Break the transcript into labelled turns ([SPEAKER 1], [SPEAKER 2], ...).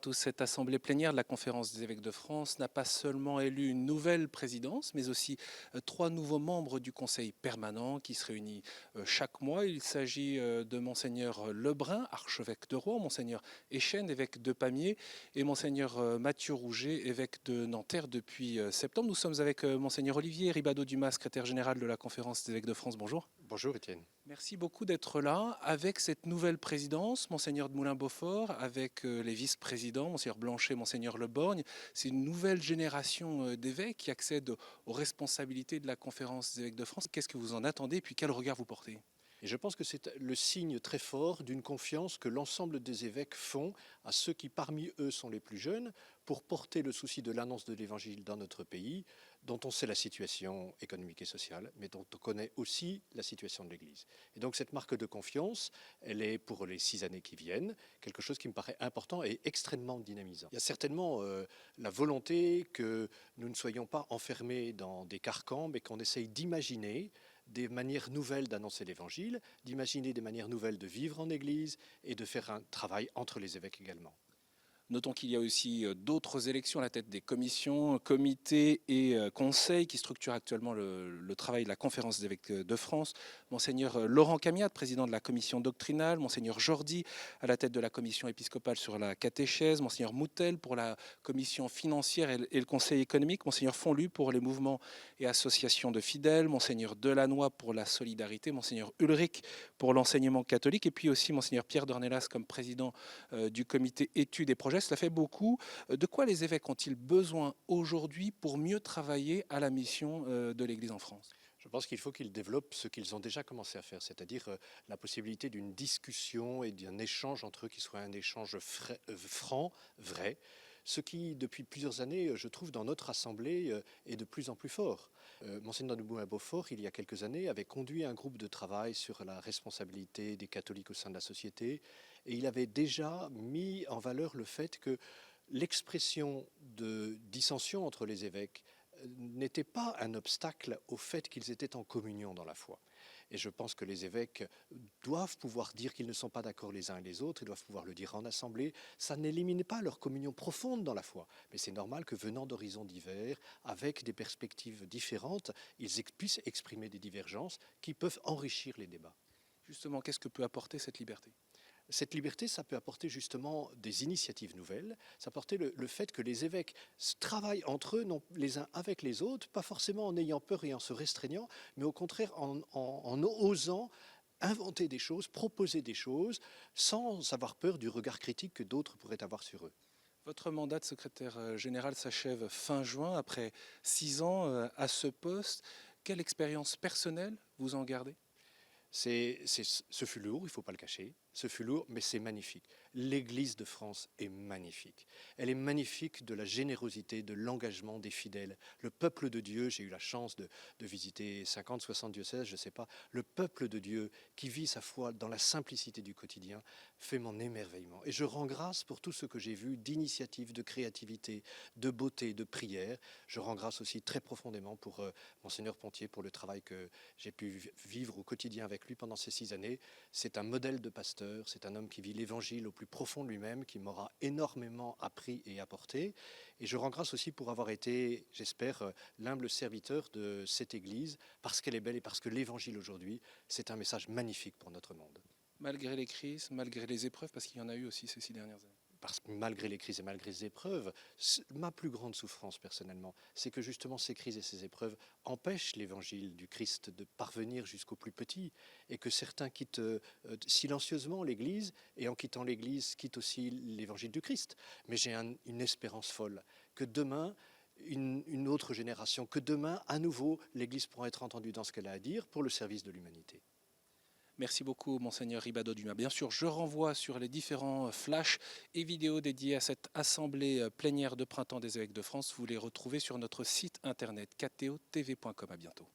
[SPEAKER 1] tous. Cette assemblée plénière de la Conférence des évêques de France n'a pas seulement élu une nouvelle présidence, mais aussi trois nouveaux membres du Conseil permanent qui se réunit chaque mois. Il s'agit de Monseigneur Lebrun, archevêque de Rouen, Monseigneur Échenne, évêque de Pamiers, et Monseigneur Mathieu Rouget, évêque de Nanterre depuis septembre. Nous sommes avec Monseigneur Olivier Ribado-Dumas, secrétaire général de la Conférence des évêques de France. Bonjour.
[SPEAKER 2] Bonjour Étienne.
[SPEAKER 1] Merci beaucoup d'être là. Avec cette nouvelle présidence, Monseigneur de Moulin-Beaufort, avec les vice-présidents, Monseigneur Blanchet, Monseigneur Le Borgne, c'est une nouvelle génération d'évêques qui accèdent aux responsabilités de la Conférence des évêques de France. Qu'est-ce que vous en attendez et puis quel regard vous portez ?
[SPEAKER 2] Et je pense que c'est le signe très fort d'une confiance que l'ensemble des évêques font à ceux qui parmi eux sont les plus jeunes pour porter le souci de l'annonce de l'Évangile dans notre pays, dont on sait la situation économique et sociale, mais dont on connaît aussi la situation de l'Église. Et donc cette marque de confiance, elle est pour les 6 années qui viennent, quelque chose qui me paraît important et extrêmement dynamisant. Il y a certainement la volonté que nous ne soyons pas enfermés dans des carcans, mais qu'on essaye d'imaginer des manières nouvelles d'annoncer l'Évangile, d'imaginer des manières nouvelles de vivre en Église et de faire un travail entre les évêques également.
[SPEAKER 1] Notons qu'il y a aussi d'autres élections à la tête des commissions, comités et conseils qui structurent actuellement le travail de la Conférence des évêques de France. Monseigneur Laurent Camiat, président de la commission doctrinale, Monseigneur Jordi à la tête de la commission épiscopale sur la catéchèse, Monseigneur Moutel pour la commission financière et le conseil économique, Monseigneur Fonlu pour les mouvements et associations de fidèles, Monseigneur Delannoy pour la solidarité, Monseigneur Ulrich pour l'enseignement catholique et puis aussi Monseigneur Pierre Dornelas comme président du comité études et projets. Cela fait beaucoup. De quoi les évêques ont-ils besoin aujourd'hui pour mieux travailler à la mission de l'Église en France ?
[SPEAKER 2] Je pense qu'il faut qu'ils développent ce qu'ils ont déjà commencé à faire, c'est-à-dire la possibilité d'une discussion et d'un échange entre eux qui soit un échange franc, vrai, ce qui, depuis plusieurs années, je trouve, dans notre Assemblée, est de plus en plus fort. Monseigneur de Moulin-Beaufort, il y a quelques années, avait conduit un groupe de travail sur la responsabilité des catholiques au sein de la société, et il avait déjà mis en valeur le fait que l'expression de dissension entre les évêques n'était pas un obstacle au fait qu'ils étaient en communion dans la foi. Et je pense que les évêques doivent pouvoir dire qu'ils ne sont pas d'accord les uns et les autres, ils doivent pouvoir le dire en assemblée. Ça n'élimine pas leur communion profonde dans la foi. Mais c'est normal que venant d'horizons divers, avec des perspectives différentes, ils puissent exprimer des divergences qui peuvent enrichir les débats.
[SPEAKER 1] Justement, qu'est-ce que peut apporter cette liberté ?
[SPEAKER 2] Cette liberté, ça peut apporter justement des initiatives nouvelles, ça peut apporter le fait que les évêques travaillent entre eux, non les uns avec les autres, pas forcément en ayant peur et en se restreignant, mais au contraire en osant inventer des choses, proposer des choses, sans avoir peur du regard critique que d'autres pourraient avoir sur eux.
[SPEAKER 1] Votre mandat de secrétaire général s'achève fin juin, après 6 ans à ce poste. Quelle expérience personnelle vous en gardez ?
[SPEAKER 2] Ce fut lourd, il ne faut pas le cacher, ce fut lourd, mais c'est magnifique. L'Église de France est magnifique. Elle est magnifique de la générosité, de l'engagement des fidèles. Le peuple de Dieu, j'ai eu la chance de visiter 50, 60 diocèses, je ne sais pas. Le peuple de Dieu qui vit sa foi dans la simplicité du quotidien fait mon émerveillement. Et je rends grâce pour tout ce que j'ai vu d'initiative, de créativité, de beauté, de prière. Je rends grâce aussi très profondément pour Monseigneur Pontier, pour le travail que j'ai pu vivre au quotidien avec lui pendant ces 6 années. C'est un modèle de pasteur, c'est un homme qui vit l'Évangile au plus profond de lui-même, qui m'aura énormément appris et apporté. Et je rends grâce aussi pour avoir été, j'espère, l'humble serviteur de cette Église, parce qu'elle est belle et parce que l'Évangile aujourd'hui, c'est un message magnifique pour notre monde.
[SPEAKER 1] Malgré les crises, malgré les épreuves, parce qu'il y en a eu aussi ces 6 dernières années.
[SPEAKER 2] Parce que malgré les crises et malgré les épreuves, ma plus grande souffrance personnellement, c'est que justement ces crises et ces épreuves empêchent l'évangile du Christ de parvenir jusqu'aux plus petits et que certains quittent silencieusement l'Église et en quittant l'Église quittent aussi l'évangile du Christ. Mais j'ai une espérance folle que demain, une autre génération, que demain, à nouveau, l'Église pourra être entendue dans ce qu'elle a à dire pour le service de l'humanité.
[SPEAKER 1] Merci beaucoup, Monseigneur Ribado-Dumas. Bien sûr, je renvoie sur les différents flashs et vidéos dédiés à cette assemblée plénière de printemps des évêques de France. Vous les retrouvez sur notre site internet kto.tv.com. À bientôt.